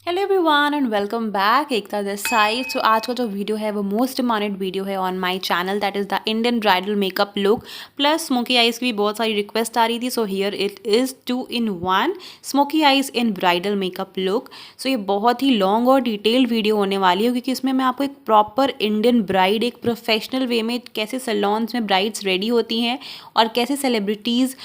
Hello everyone and welcome back Ekta this side. So आज का जो वीडियो है वो मोस्ट डिमांडेड वीडियो है on my channel, that is the Indian bridal makeup look plus smoky eyes की भी बहुत सारी रिक्वेस्ट आ रही थी। So here it is 2 in 1 smoky eyes in bridal makeup look. So ये बहुत ही लॉन्ग और डिटेल्ड वीडियो होने वाली है क्योंकि इसमें मैं आपको एक प्रॉपर इंडियन ब्राइड एक प्रोफेशनल वे में कैसे सैलून्स में ब्राइड्स रेडी होती हैं और कैसे सेलिब्रिटीज़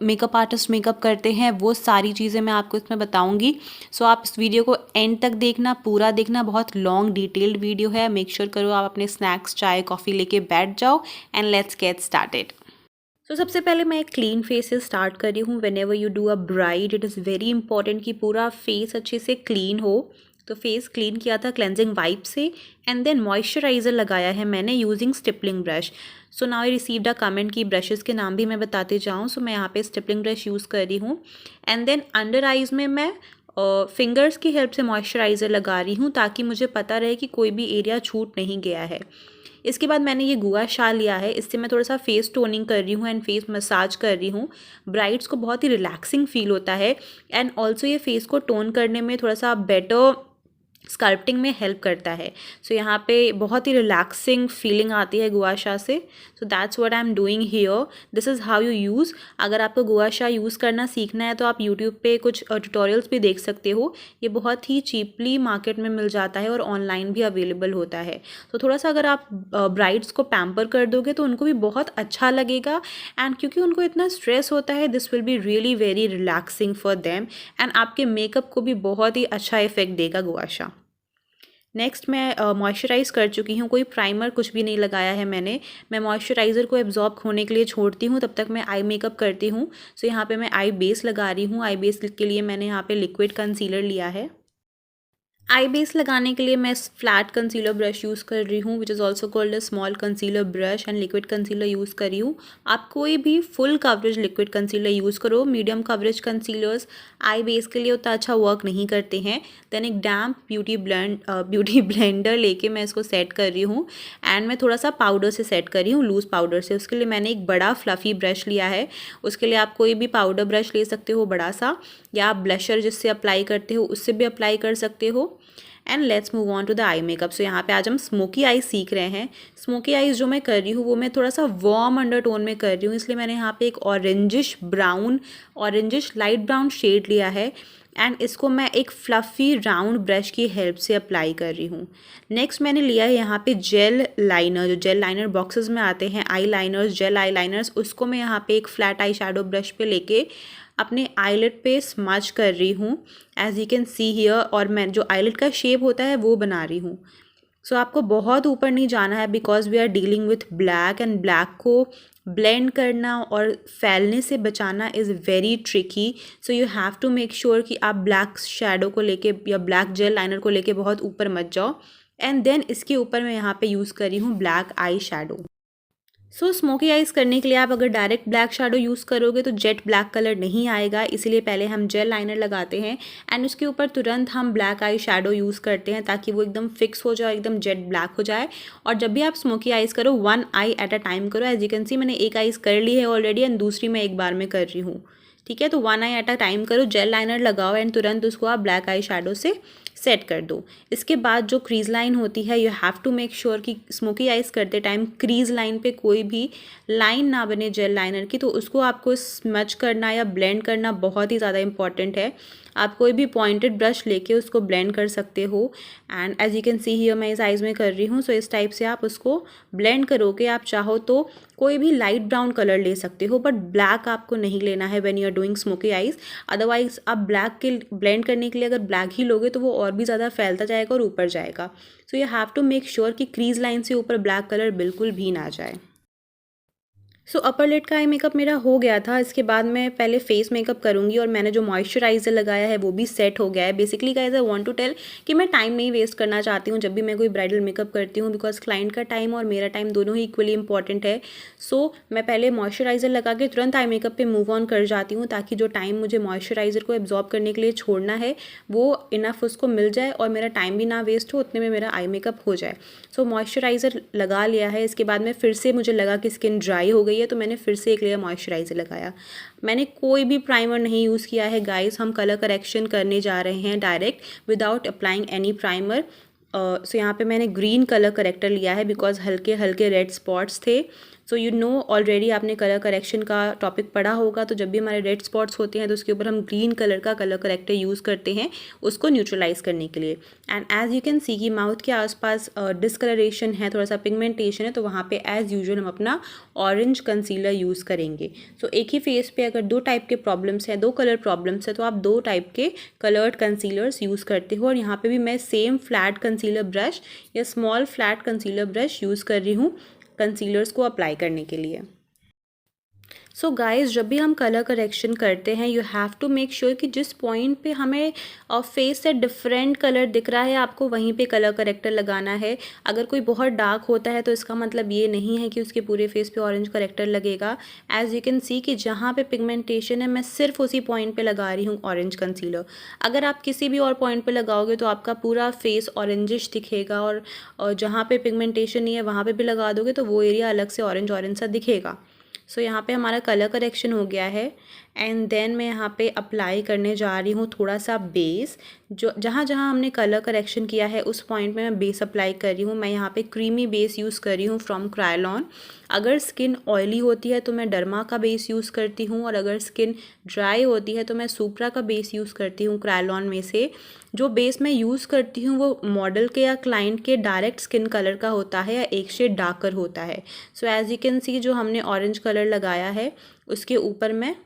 मेकअप आर्टिस्ट मेकअप करते हैं, वो सारी चीज़ें मैं आपको इसमें बताऊँगी। सो आप इस वीडियो को एंड तक देखना, पूरा देखना, बहुत लॉन्ग डिटेल्ड वीडियो है। मेक श्योर करो आप अपने स्नैक्स चाय कॉफ़ी लेके बैठ जाओ एंड लेट्स गेट स्टार्टेड। तो सबसे पहले मैं एक क्लीन फेस से स्टार्ट कर रही हूँ। When ever you do a bride it is very important कि पूरा फेस अच्छे से क्लीन हो। तो फेस क्लीन किया था क्लेंजिंग वाइप से एंड देन मॉइस्चराइज़र लगाया है मैंने using stippling brush. So now I received a comment कि ब्रशेज़ के नाम भी मैं बताते जाऊँ। सो मैं यहाँ पे स्टिपलिंग ब्रश यूज़ कर रही हूँ एंड देन अंडर आइज़ में मैं फिंगर्स की हेल्प से मॉइस्चराइज़र लगा रही हूँ ताकि मुझे पता रहे कि कोई भी एरिया छूट नहीं गया है। इसके बाद मैंने ये गुआ शाल लिया है, इससे मैं थोड़ा सा फेस टोनिंग कर रही हूँ एंड फेस मसाज कर रही हूँ। ब्राइड्स को बहुत ही रिलैक्सिंग फील होता है एंड ऑल्सो ये फेस को टोन करने में थोड़ा सा बेटर स्कल्पटिंग में हेल्प करता है। सो यहाँ पे बहुत ही रिलैक्सिंग फीलिंग आती है गुआशा से। So that's what I am doing here. This is how you use. अगर आपको गुआशा यूज़ करना सीखना है तो आप यूट्यूब पे कुछ ट्यूटोरियल्स भी देख सकते हो। ये बहुत ही चीपली मार्केट में मिल जाता है और ऑनलाइन भी अवेलेबल होता है। तो थोड़ा सा अगर आप ब्राइड्स को पैम्पर कर दोगे तो उनको भी बहुत अच्छा लगेगा एंड क्योंकि उनको इतना स्ट्रेस होता है this will be really very relaxing for them and आपके मेकअप को भी बहुत ही अच्छा इफेक्ट देगा गुआशा। नेक्स्ट मैं मॉइस्चराइज़ कर चुकी हूँ, कोई प्राइमर कुछ भी नहीं लगाया है मैंने। मैं मॉइस्चराइज़र को एब्जॉर्ब होने के लिए छोड़ती हूँ, तब तक मैं आई मेकअप करती हूँ। सो यहाँ पे मैं आई बेस लगा रही हूँ। आई बेस के लिए मैंने यहाँ पे लिक्विड कंसीलर लिया है। आई बेस लगाने के लिए मैं फ्लैट कंसीलर ब्रश यूज़ कर रही हूँ विच is also called a small concealer brush and liquid concealer use कर रही हूँ। आप कोई भी full coverage liquid concealer use करो। मीडियम कवरेज कंसीलर्स आई बेस के लिए उतना अच्छा वर्क नहीं करते हैं। देन एक डैम्प ब्यूटी ब्लेंडर लेके मैं इसको सेट कर रही हूँ एंड मैं थोड़ा सा पाउडर से सेट कर रही हूँ, लूज़ पाउडर से। उसके लिए मैंने एक बड़ा फ्लफ़ी ब्रश लिया है। उसके लिए आप कोई भी पाउडर ब्रश ले सकते हो बड़ा सा, या आप ब्लशर जिससे अप्लाई करते हो उससे भी अप्लाई कर सकते हो। And let's move on to the eye makeup. So यहाँ पे आज हम स्मोकी आईज सीख रहे हैं। स्मोकी आईज जो मैं कर रही हूँ वो मैं थोड़ा सा वार्म अंडरटोन में कर रही हूँ, इसलिए मैंने यहाँ पे एक ऑरेंजिश लाइट ब्राउन शेड लिया है एंड इसको मैं एक फ्लफ़ी राउंड ब्रश की हेल्प से अप्लाई कर रही हूँ। नेक्स्ट मैंने लिया है यहाँ पे जेल लाइनर, जो जेल लाइनर बॉक्सेस में आते हैं eye liners, jail eye liners, उसको मैं यहाँ पे एक फ्लैट आई शेडो ब्रश पे लेके अपने आईलिड पे स्मच कर रही हूँ as you can see here. और मैं जो आईलिड का शेप होता है वो बना रही हूँ। सो आपको बहुत ऊपर नहीं जाना है because we are dealing with black एंड ब्लैक को ब्लेंड करना और फैलने से बचाना is very tricky. So you have to make sure कि आप ब्लैक शेडो को लेके या ब्लैक जेल लाइनर को लेके बहुत ऊपर मत जाओ। एंड देन इसके ऊपर मैं यहाँ पे यूज़ कर रही हूँ ब्लैक आई शेडो। सो स्मोकी आइज करने के लिए आप अगर डायरेक्ट ब्लैक शेडो यूज़ करोगे तो जेट ब्लैक कलर नहीं आएगा, इसीलिए पहले हम जेल लाइनर लगाते हैं एंड उसके ऊपर तुरंत हम ब्लैक आई शेडो यूज़ करते हैं ताकि वो एकदम फिक्स हो जाए, एकदम जेट ब्लैक हो जाए। और जब भी आप स्मोकी आइज करो 1 आई एट अ टाइम करो। एज यू कैन सी मैंने एक आइज कर ली है ऑलरेडी एंड दूसरी मैं एक बार में कर रही हूँ। ठीक है, तो 1 आई एट अ टाइम करो, जेल लाइनर लगाओ एंड तुरंत उसको आप ब्लैक आई शेडो से सेट कर दो। इसके बाद जो क्रीज लाइन होती है you have to make sure कि स्मोकी आइज करते टाइम क्रीज लाइन पे कोई भी लाइन ना बने जेल लाइनर की, तो उसको आपको स्मच करना या ब्लेंड करना बहुत ही ज़्यादा इंपॉर्टेंट है। आप कोई भी पॉइंटेड ब्रश लेके उसको ब्लेंड कर सकते हो and as you can see here मैं इस आइज़ में कर रही हूँ। सो इस टाइप से आप उसको ब्लेंड करोगे। आप चाहो तो कोई भी लाइट ब्राउन कलर ले सकते हो बट ब्लैक आपको नहीं लेना है when you are doing smoky eyes. Otherwise आप ब्लैक के ब्लेंड करने के लिए अगर ब्लैक ही लोगे तो वो और भी ज़्यादा फैलता जाएगा और ऊपर जाएगा। So you have to make sure कि क्रीज लाइन से ऊपर ब्लैक कलर बिल्कुल भी ना जाए। सो अपर लिड का आई मेकअप मेरा हो गया था। इसके बाद मैं पहले फेस मेकअप करूँगी और मैंने जो मॉइस्चराइज़र लगाया है वो भी सेट हो गया है। Basically guys I want to tell कि मैं टाइम नहीं वेस्ट करना चाहती हूँ जब भी मैं कोई ब्राइडल मेकअप करती हूँ, बिकॉज क्लाइंट का टाइम और मेरा टाइम दोनों ही इक्वली इंपॉर्टेंट है। सो मैं पहले मॉइस्चराइज़र लगा के तुरंत आई मेकअप पे मूव ऑन कर जाती हूँ ताकि जो टाइम मुझे मॉइस्चराइज़र को एब्जॉर्ब करने के लिए छोड़ना है वो इनफ उसको मिल जाए और मेरा टाइम भी ना वेस्ट हो, उतने में मेरा आई मेकअप हो जाए। सो मॉइस्चराइज़र लगा लिया है। इसके बाद में फिर से मुझे लगा कि स्किन ड्राई हो गई गई है तो मैंने फिर से एक लेयर मॉइस्चराइज़र लगाया। मैंने कोई भी प्राइमर नहीं यूज़ किया है गाइस, हम कलर करेक्शन करने जा रहे हैं direct without applying any primer. So यहाँ पे मैंने ग्रीन कलर करेक्टर लिया है बिकॉज हल्के हल्के रेड स्पॉट्स थे। सो यू नो ऑलरेडी आपने कलर करेक्शन का टॉपिक पढ़ा होगा, तो जब भी हमारे रेड स्पॉट्स होते हैं तो उसके ऊपर हम ग्रीन कलर का कलर करेक्टर यूज़ करते हैं उसको न्यूट्रलाइज करने के लिए। And as you can see कि माउथ के आसपास डिस्कलरेशन है, थोड़ा सा पिगमेंटेशन है, तो वहाँ पे एज यूजुअल हम अपना ऑरेंज कंसीलर यूज़ करेंगे। सो एक ही फेस पे अगर दो टाइप के प्रॉब्लम्स हैं, दो कलर प्रॉब्लम्स है, तो आप दो टाइप के कलर्ड कंसीलर्स यूज़ करते हो। और यहाँ पे भी मैं सेम फ्लैट कंसीलर ब्रश या small flat concealer brush use कर रही हूँ कंसीलर्स को अप्लाई करने के लिए। सो गाइस, जब भी हम कलर करेक्शन करते हैं you have to make sure कि जिस पॉइंट पे हमें फेस से डिफरेंट कलर दिख रहा है आपको वहीं पे कलर करेक्टर लगाना है। अगर कोई बहुत डार्क होता है तो इसका मतलब ये नहीं है कि उसके पूरे फेस पे ऑरेंज करेक्टर लगेगा। एज यू कैन सी कि जहाँ पे पिगमेंटेशन है मैं सिर्फ उसी पॉइंट पे लगा रही हूँ ऑरेंज कंसीलर। अगर आप किसी भी और पॉइंट पे लगाओगे तो आपका पूरा फेस ऑरेंजिश दिखेगा, और जहाँ पे पिगमेंटेशन नहीं है वहाँ पे भी लगा दोगे तो वो एरिया अलग से ऑरेंज ऑरेंज सा दिखेगा। सो यहाँ पे हमारा कलर करेक्शन हो गया है एंड देन मैं यहाँ पे अप्लाई करने जा रही हूँ थोड़ा सा बेस। जो जहाँ जहाँ हमने कलर करेक्शन किया है उस पॉइंट में मैं बेस अप्लाई कर रही हूँ। मैं यहाँ पे क्रीमी बेस यूज़ कर रही हूँ फ्रॉम क्रायोलॉन। अगर स्किन ऑयली होती है तो मैं डर्मा का बेस यूज़ करती हूँ, और अगर स्किन ड्राई होती है तो मैं सुप्रा का बेस यूज़ करती हूँ क्रायोलॉन में से। जो बेस मैं यूज़ करती हूँ वो मॉडल के या क्लाइंट के डायरेक्ट स्किन कलर का होता है या एक शेड डार्कर होता है। So as you can see जो हमने ऑरेंज कलर लगाया है उसके ऊपर मैं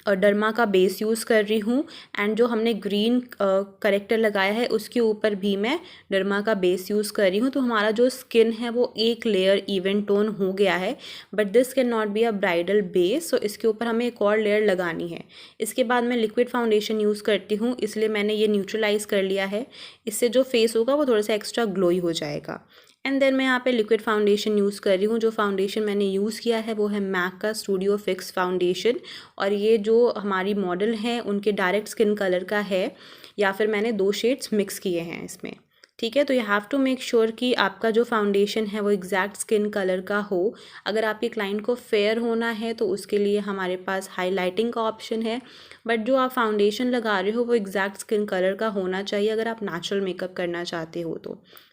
डर्मा का बेस यूज़ कर रही हूँ, एंड जो हमने ग्रीन करेक्टर लगाया है उसके ऊपर भी मैं डर्मा का बेस यूज़ कर रही हूँ। तो हमारा जो स्किन है वो एक लेयर इवन टोन हो गया है, but this can not be a bridal base. So इसके ऊपर हमें एक और लेयर लगानी है। इसके बाद मैं लिक्विड फाउंडेशन यूज़ करती हूँ, इसलिए मैंने ये न्यूट्रलाइज़ कर लिया है। इससे जो फेस होगा वो थोड़ा सा एक्स्ट्रा ग्लोई हो जाएगा। एंड देन मैं यहाँ पे लिक्विड फाउंडेशन यूज़ कर रही हूँ। जो फाउंडेशन मैंने यूज़ किया है वो है मैक का स्टूडियो फिक्स फाउंडेशन, और ये जो हमारी मॉडल हैं उनके डायरेक्ट स्किन कलर का है, या फिर मैंने दो शेड्स मिक्स किए हैं इसमें। ठीक है, तो you have to make sure कि आपका जो फाउंडेशन है वो एग्जैक्ट स्किन कलर का हो। अगर आपके क्लाइंट को फेयर होना है तो उसके लिए हमारे पास हाईलाइटिंग का ऑप्शन है, बट जो आप फाउंडेशन लगा रहे हो वो एग्जैक्ट स्किन कलर का होना चाहिए अगर आप नेचुरल मेकअप करना चाहते हो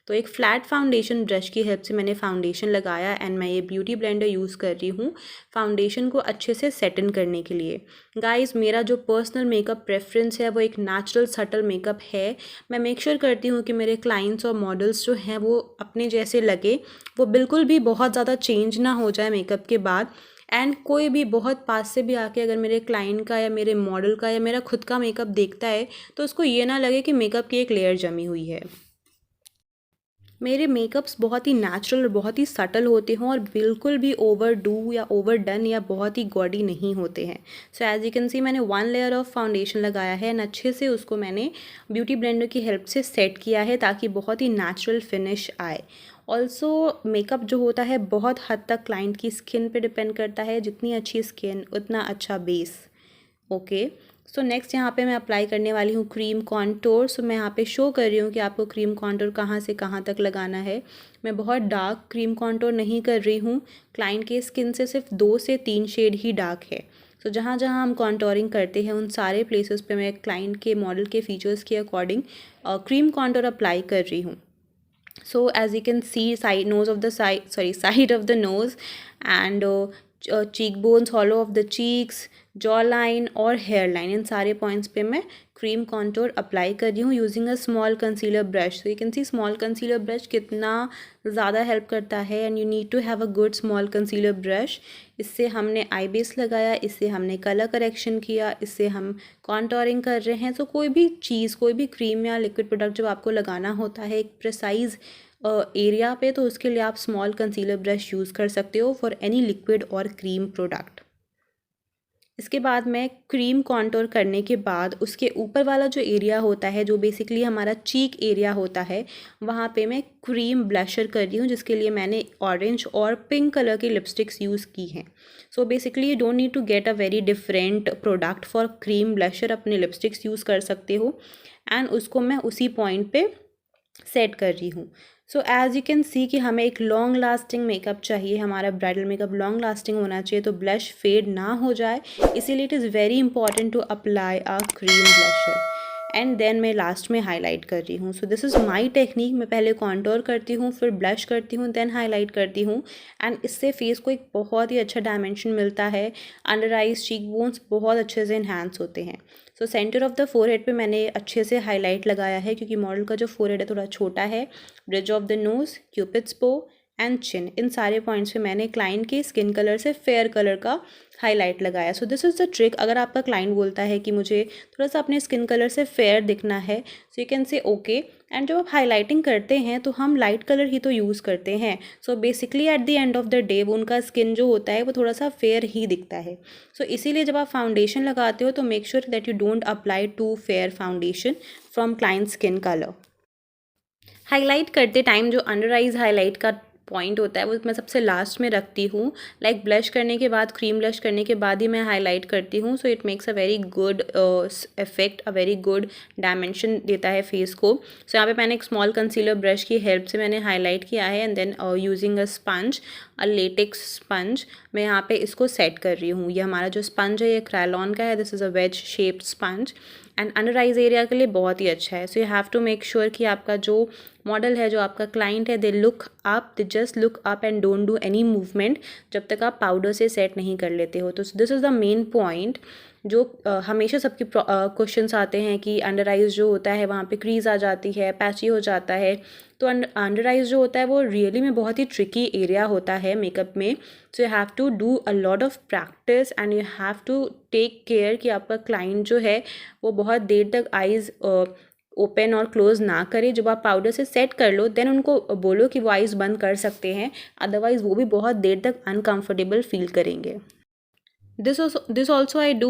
तो एक फ्लैट फाउंडेशन ब्रश की हेल्प से मैंने फाउंडेशन लगाया, एंड मैं ये ब्यूटी ब्लेंडर यूज़ कर रही हूँ फाउंडेशन को अच्छे से सेट इन करने के लिए। गाइस, मेरा जो पर्सनल मेकअप प्रेफरेंस है वो एक नेचुरल सटल मेकअप है। मैं मेक श्योर करती हूँ कि मेरे क्लाइंट्स और मॉडल्स जो हैं वो अपने जैसे लगे, वो बिल्कुल भी बहुत ज़्यादा चेंज ना हो जाए मेकअप के बाद। एंड कोई भी बहुत पास से भी आके अगर मेरे क्लाइंट का या मेरे मॉडल का या मेरा खुद का मेकअप देखता है तो उसको ये ना लगे कि मेकअप की एक लेयर जमी हुई है। मेरे मेकअप्स बहुत ही नेचुरल और बहुत ही सटल होते हैं और बिल्कुल भी ओवरडू या ओवरडन या बहुत ही गॉडी नहीं होते हैं। So as you can see मैंने 1 लेयर ऑफ फाउंडेशन लगाया है एंड अच्छे से उसको मैंने ब्यूटी ब्लेंडर की हेल्प से सेट किया है ताकि बहुत ही नेचुरल फिनिश आए। ऑल्सो मेकअप जो होता है बहुत हद तक क्लाइंट की स्किन पे डिपेंड करता है, जितनी अच्छी स्किन उतना अच्छा बेस। ओके, सो नेक्स्ट यहाँ पे मैं अप्लाई करने वाली हूँ क्रीम कॉन्टोर। सो मैं यहाँ पे शो कर रही हूँ कि आपको क्रीम कॉन्टोर कहाँ से कहाँ तक लगाना है। मैं बहुत डार्क क्रीम कॉन्टोर नहीं कर रही हूँ, क्लाइंट के स्किन से सिर्फ 2 से 3 शेड ही डार्क है। सो जहाँ जहाँ हम कॉन्टोरिंग करते हैं उन सारे प्लेसेस पे मैं क्लाइंट के मॉडल के फीचर्स के अकॉर्डिंग क्रीम कॉन्टोर अप्लाई कर रही हूँ। So as you can see, side of the nose and cheekbones, hollow of the cheeks, jaw line और हेयर लाइन, इन सारे पॉइंट्स पे मैं क्रीम कॉन्टोर अप्लाई कर रही हूँ using a small concealer brush. So you can see small concealer brush कितना ज़्यादा help करता है, and you need to have a good small concealer brush. इससे हमने आई बेस लगाया, इससे हमने कलर करेक्शन किया, इससे हम कॉन्टोरिंग कर रहे हैं। सो कोई भी चीज़, कोई भी क्रीम या लिक्विड प्रोडक्ट जब आपको लगाना होता है एक प्रिसाइज एरिया पे, तो उसके लिए आप स्मॉल कंसीलर ब्रश यूज़ कर सकते हो फॉर एनी लिक्विड और क्रीम प्रोडक्ट। इसके बाद मैं क्रीम कॉन्टोर करने के बाद उसके ऊपर वाला जो एरिया होता है, जो बेसिकली हमारा चीक एरिया होता है, वहाँ पे मैं क्रीम ब्लशर कर रही हूँ, जिसके लिए मैंने ऑरेंज और पिंक कलर की लिपस्टिक्स यूज़ की हैं। So basically you don't need to get a very different product for cream blusher, अपने लिपस्टिक्स यूज़ कर सकते हो, एंड उसको मैं उसी पॉइंट पे सेट कर रही हूँ। So as you can see कि हमें एक लॉन्ग लास्टिंग मेकअप चाहिए, हमारा ब्राइडल मेकअप लॉन्ग लास्टिंग होना चाहिए, तो ब्लश फेड ना हो जाए, इसीलिए it is very important to apply a cream blusher and then मैं लास्ट में हाईलाइट कर रही हूँ। So this is my technique. मैं पहले कॉन्टोर करती हूँ, फिर ब्लश करती हूँ, देन हाईलाइट करती हूँ एंड इससे फेस को एक बहुत ही अच्छा डायमेंशन मिलता है। अंडर आइज, चीक बोन्स बहुत अच्छे से इन्हांस होते हैं। So centre of the forehead पे मैंने अच्छे से हाईलाइट लगाया है, क्योंकि मॉडल का जो फोरहेड है थोड़ा छोटा है। Bridge of the nose, cupid's bow and chin, इन सारे पॉइंट्स पे मैंने क्लाइंट के स्किन कलर से फेयर कलर का हाईलाइट लगाया। So this is the trick. अगर आपका क्लाइंट बोलता है कि मुझे थोड़ा सा अपने स्किन कलर से फेयर दिखना है, so you can say okay. And जब आप हाईलाइटिंग करते हैं तो हम लाइट कलर ही तो यूज़ करते हैं। So basically at the end of the day उनका स्किन जो होता है वो थोड़ा सा फेयर ही दिखता है। सो इसीलिए जब आप फाउंडेशन लगाते हो तो make sure that you don't apply to fair foundation from client skin colour. Highlight करते टाइम जो अंडर आइज हाईलाइट का पॉइंट होता है वो मैं सबसे लास्ट में रखती हूँ। लाइक ब्लश करने के बाद, क्रीम ब्लश करने के बाद ही मैं हाईलाइट करती हूँ। So it makes a very good effect, a very good dimension देता है फेस को। सो यहाँ पे मैंने एक स्मॉल कंसीलर ब्रश की हेल्प से मैंने हाईलाइट किया है and then using a sponge, a latex sponge, मैं यहाँ पे इसको सेट कर रही हूँ। ये हमारा जो स्पंज है ये क्रायलॉन का है, this is a wedge shaped sponge and under eyes area के लिए बहुत ही अच्छा है। So you have to make sure कि आपका जो मॉडल है, जो आपका क्लाइंट है, they look up, they just look up and don't do any movement जब तक आप पाउडर से सेट नहीं कर लेते हो। तो this is the main point जो हमेशा सबके क्वेश्चंस आते हैं कि अंडर आइज जो होता है वहाँ पे क्रीज आ जाती है, पैची हो जाता है। तो अंडर आइज जो होता है वो रियली में बहुत ही ट्रिकी एरिया होता है मेकअप में। So you have to do a lot of practice and you have to take care कि आपका क्लाइंट जो है वो बहुत देर तक आइज़ ओपन और क्लोज ना करे। जब आप पाउडर से सेट कर लो देन उनको बोलो कि वो आइज़ बंद कर सकते हैं, अदरवाइज़ वो भी बहुत देर तक अनकंफर्टेबल फील करेंगे। This also I do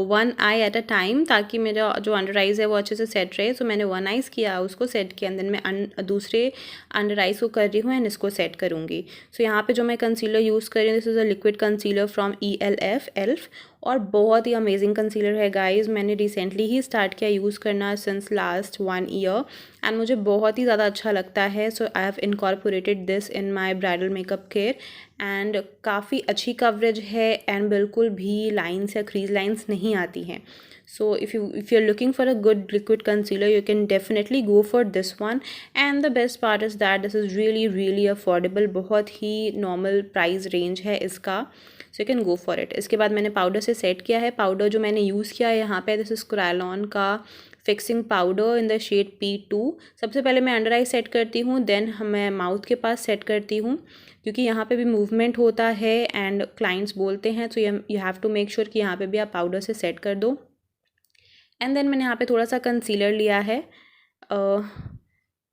one I at a time, ताकि मेरा जो अंडर आइज़ है वो अच्छे से सेट रहे। सो मैंने वन आइज़ किया, उसको सेट किया, देन मैं दूसरे अंडर आइज़ को कर रही हूँ एंड इसको सेट करूँगी। सो यहाँ पे जो मैं कंसीलर यूज़ कर रही हूँ, this is a liquid concealer from ELF और बहुत ही अमेजिंग कंसीलर है गाइज। मैंने रिसेंटली ही स्टार्ट किया यूज़ करना सिंस लास्ट 1 ईयर एंड मुझे बहुत ही ज़्यादा अच्छा लगता है। So I have incorporated this in my bridal makeup care and काफ़ी अच्छी कवरेज है एंड बिल्कुल भी लाइन्स या क्रीज लाइन्स नहीं आती हैं। So if you are looking for a good liquid concealer you can definitely go for this one and the best part is that this is really affordable, बहुत ही normal price range है इसका। So you can go for it. इसके बाद मैंने powder से set किया है। पाउडर जो मैंने यूज़ किया है यहाँ पे, दिस इज़ क्रायलॉन का fixing powder in the shade P2। सबसे पहले मैं अंडर आई सेट करती हूँ, देन मैं माउथ के पास सेट करती हूँ, क्योंकि यहाँ पे भी मूवमेंट होता है एंड क्लाइंट्स बोलते हैं। तो you have to make sure कि यहाँ पे भी आप पाउडर से सेट कर दो। एंड देन मैंने यहाँ पे थोड़ा सा कंसीलर लिया है,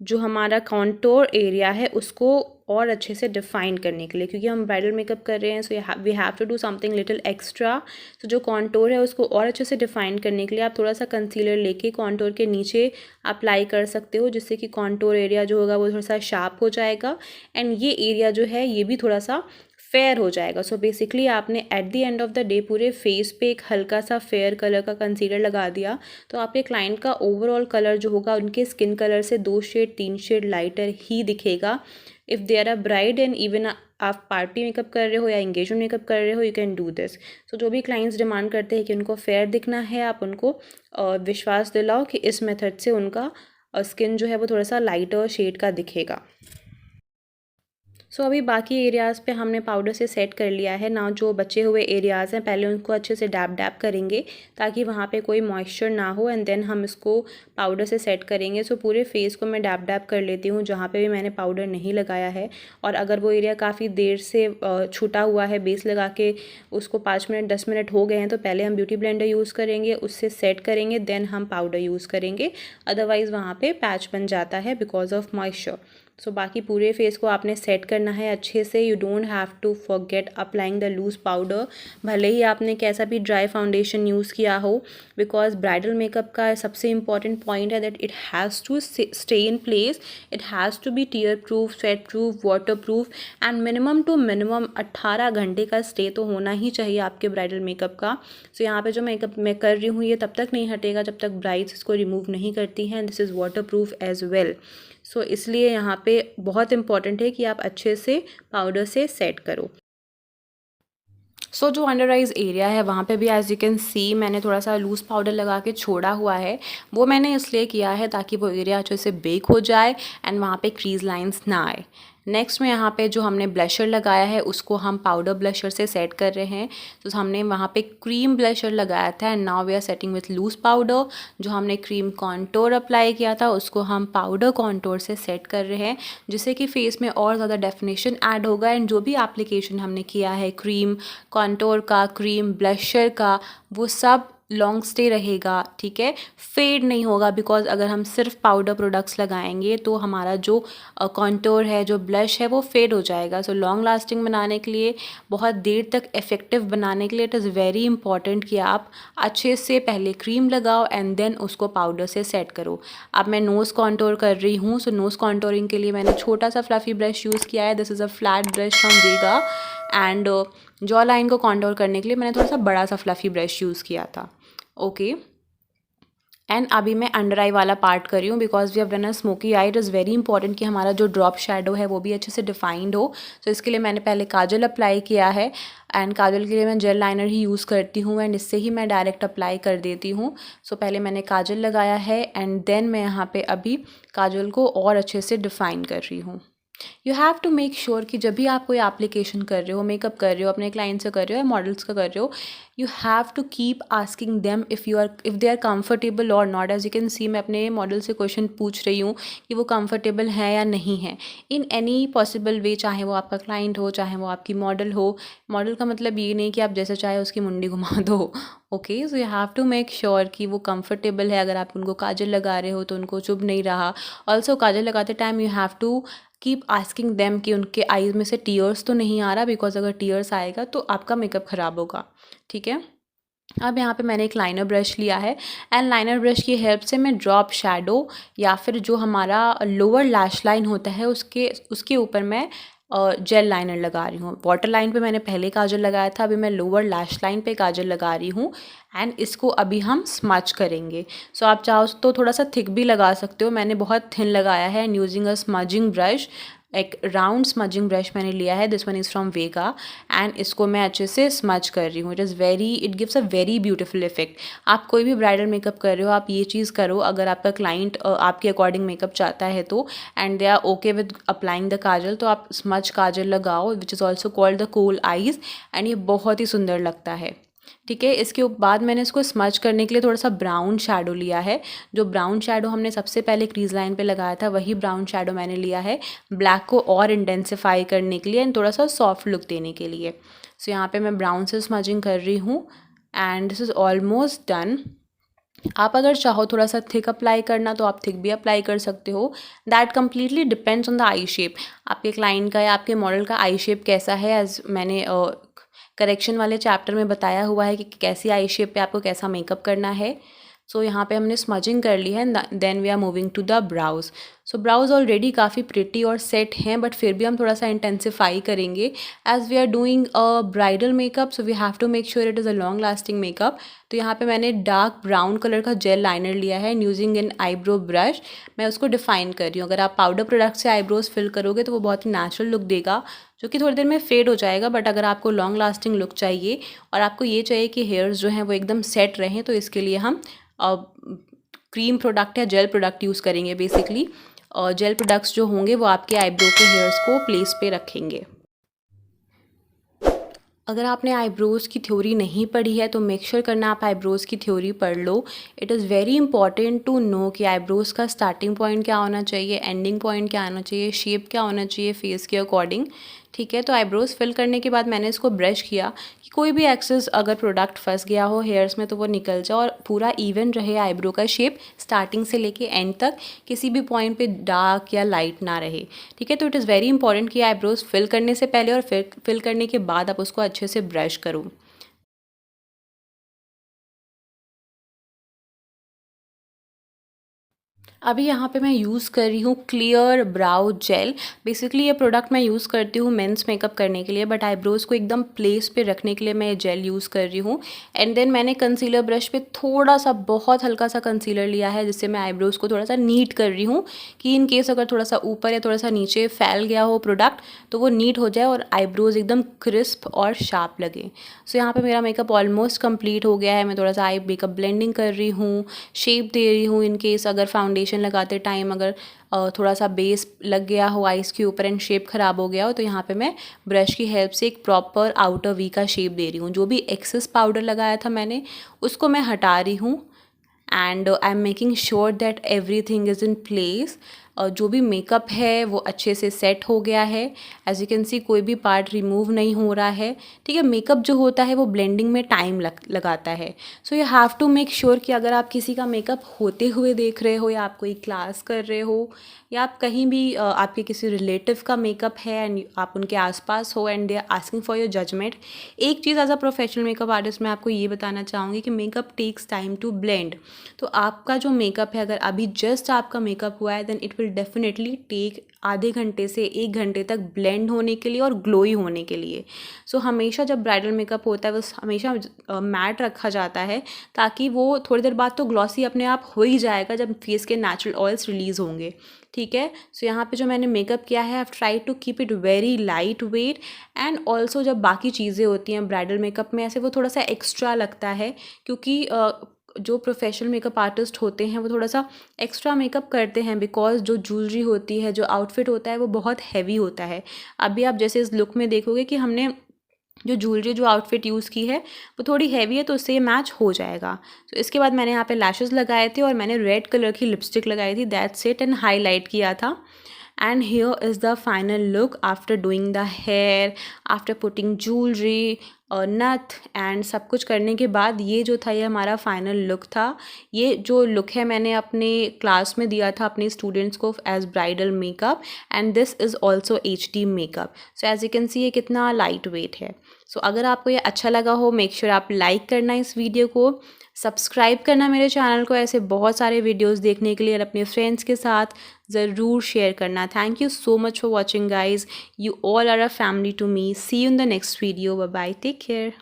जो हमारा कॉन्टोर एरिया है उसको और अच्छे से डिफाइन करने के लिए, क्योंकि हम ब्राइडल मेकअप कर रहे हैं। So we have to do something little extra. तो जो कॉन्टोर है उसको और अच्छे से डिफाइन करने के लिए आप थोड़ा सा कंसीलर लेके कॉन्टोर के नीचे अप्लाई कर सकते हो, जिससे कि कॉन्टोर एरिया जो होगा वो थोड़ा सा शार्प हो जाएगा एंड ये एरिया जो है ये भी थोड़ा सा फेयर हो जाएगा। सो बेसिकली आपने at the end of the day पूरे फेस पे एक हल्का सा फेयर कलर का कंसीलर लगा दिया, तो आपके क्लाइंट का ओवरऑल कलर जो होगा उनके स्किन कलर से 2 शेड 3 शेड लाइटर ही दिखेगा। If they are a bride and even आप पार्टी मेकअप कर रहे हो या एंगेजमेंट मेकअप कर रहे हो, you can do this. So जो भी क्लाइंट्स डिमांड करते हैं कि उनको फेयर दिखना है, आप उनको विश्वास दिलाओ कि इस मेथड से उनका स्किन जो है वो थोड़ा सा लाइटर शेड का दिखेगा। सो अभी बाकी एरियाज़ पे हमने पाउडर से सेट कर लिया है ना। जो बचे हुए एरियाज़ हैं पहले उनको अच्छे से डैप डैप करेंगे ताकि वहाँ पे कोई मॉइस्चर ना हो एंड देन हम इसको पाउडर से सेट करेंगे। सो पूरे फेस को मैं डैप डैप कर लेती हूँ जहाँ पे भी मैंने पाउडर नहीं लगाया है, और अगर वो एरिया काफ़ी देर से छूटा हुआ है, बेस लगा के उसको 5 मिनट 10 मिनट हो गए हैं, तो पहले हम ब्यूटी ब्लेंडर यूज़ करेंगे, उससे सेट करेंगे, देन हम पाउडर यूज़ करेंगे। अदरवाइज़ वहाँ पर पैच बन जाता है बिकॉज ऑफ मॉइस्चर। सो बाकी पूरे फेस को आपने सेट करना है अच्छे से। You don't have to forget applying the loose powder, भले ही आपने कैसा भी ड्राई फाउंडेशन यूज़ किया हो, बिकॉज ब्राइडल मेकअप का सबसे इंपॉर्टेंट पॉइंट है that it has to stay in place, it has to be tear proof, sweat proof, water proof and minimum to minimum 18 घंटे का स्टे तो होना ही चाहिए आपके ब्राइडल मेकअप का। सो यहाँ पे जो मेकअप मैं कर रही हूँ ये तब तक नहीं हटेगा जब तक ब्राइड्स इसको रिमूव नहीं करती हैं। This is waterproof as well. So इसलिए यहाँ पे बहुत इंपॉर्टेंट है कि आप अच्छे से पाउडर से सेट करो। जो अंडर आइज़ एरिया है वहाँ पे भी एज़ यू कैन सी मैंने थोड़ा सा लूज़ पाउडर लगा के छोड़ा हुआ है। वो मैंने इसलिए किया है ताकि वो एरिया अच्छे से बेक हो जाए एंड वहाँ पे क्रीज लाइंस ना आए। नेक्स्ट में यहाँ पे जो हमने ब्लशर लगाया है उसको हम पाउडर ब्लशर से सेट कर रहे हैं। तो हमने वहाँ पे क्रीम ब्लशर लगाया था and now we are setting with loose powder. जो हमने क्रीम कॉन्टोर अप्लाई किया था उसको हम पाउडर कॉन्टोर से सेट कर रहे हैं, जिससे कि फेस में और ज़्यादा डेफिनेशन ऐड होगा। एंड जो भी एप्लीकेशन हमने किया है क्रीम कॉन्टोर का, क्रीम ब्लशर का, वो सब लॉन्ग स्टे रहेगा, ठीक है, फेड नहीं होगा। बिकॉज अगर हम सिर्फ पाउडर प्रोडक्ट्स लगाएंगे तो हमारा जो कॉन्टोर है, जो ब्लश है, वो फेड हो जाएगा। सो लॉन्ग लास्टिंग बनाने के लिए, बहुत देर तक इफ़ेक्टिव बनाने के लिए इट इज़ वेरी इंपॉर्टेंट कि आप अच्छे से पहले क्रीम लगाओ एंड देन उसको पाउडर से सेट करो। अब मैं नोज़ कॉन्टोर कर रही हूँ। सो नोज़ कॉन्टोरिंग के लिए मैंने छोटा सा फ्लफ़ी ब्रश यूज़ किया है। This is a flat brush from Vega. And jaw line को कॉन्टोर करने के लिए मैंने थोड़ा सा बड़ा सा फ्लफ़ी ब्रश यूज़ किया था। ओके, एंड अभी मैं अंडर आई वाला पार्ट कर रही हूँ because we have done a smoky eye. It is very important कि हमारा जो ड्रॉप शेडो है वो भी अच्छे से डिफाइंड हो। तो इसके लिए मैंने पहले काजल अप्लाई किया है एंड काजल के लिए मैं जेल लाइनर ही यूज़ करती हूँ एंड इससे ही मैं डायरेक्ट अप्लाई कर देती हूँ। सो पहले मैंने काजल लगाया है एंड देन मैं यहाँ पे अभी काजल को और अच्छे से डिफ़ाइन कर रही हूँ। You have to make sure कि जब भी आप कोई एप्लीकेशन कर रहे हो, मेकअप कर रहे हो, अपने क्लाइंट से कर रहे हो या मॉडल्स का कर रहे हो, you have to keep asking them if they are comfortable और not. As you can see मैं अपने मॉडल से क्वेश्चन पूछ रही हूँ कि वो कंफर्टेबल है या नहीं है, इन एनी पॉसिबल वे, चाहे वो आपका क्लाइंट हो, चाहे वो आपकी मॉडल हो। मॉडल का मतलब ये नहीं कि आप जैसे चाहे उसकी मुंडी घुमा दो। Okay, so you have to make sure कि वो कंफर्टेबल है। अगर आप उनको काजल लगा रहे हो तो उनको चुभ नहीं रहा। ऑल्सो काजल लगाते time you have to keep asking them कि उनके आईज में से टीयर्स तो नहीं आ रहा, बिकॉज अगर टीयर्स आएगा तो आपका मेकअप ख़राब होगा, ठीक है। अब यहाँ पे मैंने एक लाइनर ब्रश लिया है एंड लाइनर ब्रश की हेल्प से मैं ड्रॉप शैडो या फिर जो हमारा लोअर लैश लाइन होता है उसके ऊपर मैं जेल लाइनर लगा रही हूँ। वाटर लाइन पे मैंने पहले काजल लगाया था, अभी मैं लोअर लैश लाइन पे काजल लगा रही हूँ एंड इसको अभी हम स्मच करेंगे। सो आप चाहो तो थोड़ा सा थिक भी लगा सकते हो। मैंने बहुत थिन लगाया है and using a smudging brush, एक राउंड स्मजिंग ब्रश मैंने लिया है। This one is from Vega and इसको मैं अच्छे से स्मच कर रही हूँ। It gives a very beautiful effect. आप कोई भी ब्राइडल मेकअप कर रहे हो, आप ये चीज़ करो अगर आपका क्लाइंट आपके अकॉर्डिंग मेकअप चाहता है तो, and they are okay with applying the kajal, तो आप स्मच काजल लगाओ which is also called the kohl eyes and ये बहुत ही सुंदर लगता है, ठीक है। इसके बाद मैंने इसको स्मच करने के लिए थोड़ा सा ब्राउन शैडो लिया है। जो ब्राउन शैडो हमने सबसे पहले क्रीज लाइन पे लगाया था वही ब्राउन शैडो मैंने लिया है ब्लैक को और इंटेंसिफाई करने के लिए एंड थोड़ा सा सॉफ्ट लुक देने के लिए। सो यहाँ पे मैं ब्राउन से स्मजिंग कर रही हूँ and this is almost done. आप अगर चाहो थोड़ा सा थिक अप्लाई करना तो आप थिक भी अप्लाई कर सकते हो। That completely depends on the I shape. आपके क्लाइंट का या आपके मॉडल का आई शेप कैसा है, एज मैंने करेक्शन वाले चैप्टर में बताया हुआ है कि कैसी आई शेप पे आपको कैसा मेकअप करना है। सो यहाँ पे हमने स्मजिंग कर ली है, then we are moving to the brows. So brows already काफ़ी प्रिटी और सेट हैं, बट फिर भी हम थोड़ा सा इंटेंसिफाई करेंगे as we are doing a bridal makeup. So we have to make sure it is a long lasting makeup. तो यहाँ पे मैंने डार्क ब्राउन कलर का जेल लाइनर लिया है, यूजिंग एन आईब्रो ब्रश मैं उसको डिफाइन कर रही हूँ। अगर आप पाउडर प्रोडक्ट से आईब्रोज फिल करोगे तो वो बहुत ही नेचुरल लुक देगा, जो कि थोड़ी देर में फेड हो जाएगा। बट अगर आपको लॉन्ग लास्टिंग लुक चाहिए और आपको ये चाहिए कि हेयर्स जो हैं वो एकदम सेट रहें, तो इसके लिए हम क्रीम प्रोडक्ट या जेल प्रोडक्ट यूज़ करेंगे बेसिकली। और जेल प्रोडक्ट्स जो होंगे वो आपके आईब्रो के हेयर्स को प्लेस पे रखेंगे। अगर आपने आईब्रोज़ की थ्योरी नहीं पढ़ी है तो मेक श्योर करना आप आईब्रोज़ की थ्योरी पढ़ लो। It is very important to know कि आईब्रोज़ का स्टार्टिंग पॉइंट क्या होना चाहिए, एंडिंग पॉइंट क्या होना चाहिए, शेप क्या होना चाहिए फेस के अकॉर्डिंग, ठीक है। तो आईब्रोज़ फिल करने के बाद मैंने इसको ब्रश किया कि कोई भी एक्सेस अगर प्रोडक्ट फंस गया हो हेयर्स में तो वो निकल जाए और पूरा इवन रहे आईब्रो का शेप स्टार्टिंग से लेके एंड तक, किसी भी पॉइंट पे डार्क या लाइट ना रहे, ठीक है। तो इट इज़ वेरी इंपॉर्टेंट कि आईब्रोज़ फिल करने से पहले और फिल करने के बाद आप उसको अच्छे से ब्रश करो। अभी यहाँ पे मैं यूज़ कर रही हूँ क्लियर ब्राउ जेल। बेसिकली ये प्रोडक्ट मैं यूज़ करती हूँ मेंस मेकअप करने के लिए, बट आईब्रोज़ को एकदम प्लेस पे रखने के लिए मैं ये जेल यूज़ कर रही हूँ। एंड देन मैंने कंसीलर ब्रश पे थोड़ा सा, बहुत हल्का सा कंसीलर लिया है, जिससे मैं आईब्रोज़ को थोड़ा सा नीट कर रही हूँ कि इन केस अगर थोड़ा सा ऊपर या थोड़ा सा नीचे फैल गया हो प्रोडक्ट तो वो नीट हो जाए और आईब्रोज़ एकदम क्रिस्प और शार्प लगे। सो यहाँ पर मेरा मेकअप ऑलमोस्ट कम्प्लीट हो गया है। मैं थोड़ा सा आई मेकअप ब्लेंडिंग कर रही हूँ, शेप दे रही हूँ इन केस अगर फाउंडेशन लगाते टाइम अगर थोड़ा सा बेस लग गया हो आइज़ के ऊपर एंड शेप ख़राब हो गया हो, तो यहाँ पे मैं ब्रश की हेल्प से एक प्रॉपर आउटर वी का शेप दे रही हूँ। जो भी एक्सेस पाउडर लगाया था मैंने उसको मैं हटा रही हूँ and I am making sure that everything is in place. जो भी मेकअप है वो अच्छे से सेट हो गया है। एज यू कैन सी कोई भी पार्ट रिमूव नहीं हो रहा है। ठीक है, मेकअप जो होता है वो ब्लेंडिंग में टाइम लगाता है। So you have to make sure कि अगर आप किसी का मेकअप होते हुए देख रहे हो या आप कोई क्लास कर रहे हो या आप कहीं भी आपके किसी रिलेटिव का मेकअप है एंड आप उनके आसपास हो and they are asking for your judgement, एक चीज़ as a professional makeup artist मैं आपको ये बताना चाहूँगी कि makeup takes time to blend. तो आपका जो मेकअप है अगर अभी जस्ट आपका मेकअप हुआ है then it will definitely take आधे घंटे से 1 घंटे तक ब्लेंड होने के लिए और ग्लोई होने के लिए। सो हमेशा जब ब्राइडल मेकअप होता है वो हमेशा मैट रखा जाता है ताकि वो थोड़ी देर बाद तो ग्लॉसी अपने आप हो ही जाएगा जब फेस के नेचुरल ऑयल्स रिलीज़ होंगे। ठीक है, सो यहाँ पे जो मैंने मेकअप किया है I have try to keep it very light weight and also जब बाकी चीज़ें होती हैं ब्राइडल मेकअप में ऐसे वो थोड़ा सा एक्स्ट्रा लगता है क्योंकि जो प्रोफेशनल मेकअप आर्टिस्ट होते हैं वो थोड़ा सा एक्स्ट्रा मेकअप करते हैं बिकॉज जो ज्वेलरी होती है, जो आउटफिट होता है वो बहुत हैवी होता है। अभी आप जैसे इस लुक में देखोगे कि हमने जो ज्वेलरी जो आउटफिट यूज़ की है वो थोड़ी हैवी है तो उससे ये मैच हो जाएगा। तो इसके बाद मैंने यहाँ पे लैशेज़ लगाए थे और मैंने रेड कलर की लिपस्टिक लगाई थी, दैट्स इट, एंड हाईलाइट किया था। And here is the final look after doing the hair, after putting jewellery और नथ एंड सब कुछ करने के बाद ये जो था ये हमारा फाइनल लुक था। ये जो लुक है मैंने अपने क्लास में दिया था अपने स्टूडेंट्स को as bridal makeup and this is also HD makeup. So as you can see ये कितना लाइट वेट है। सो अगर आपको ये अच्छा लगा हो मेक श्योर आप लाइक करना इस वीडियो को, सब्सक्राइब करना मेरे चैनल को ऐसे बहुत सारे वीडियोस देखने के लिए और अपने फ्रेंड्स के साथ ज़रूर शेयर करना। Thank you so much for watching guys, you all are a family to me. See you in the next video, bye bye, take care.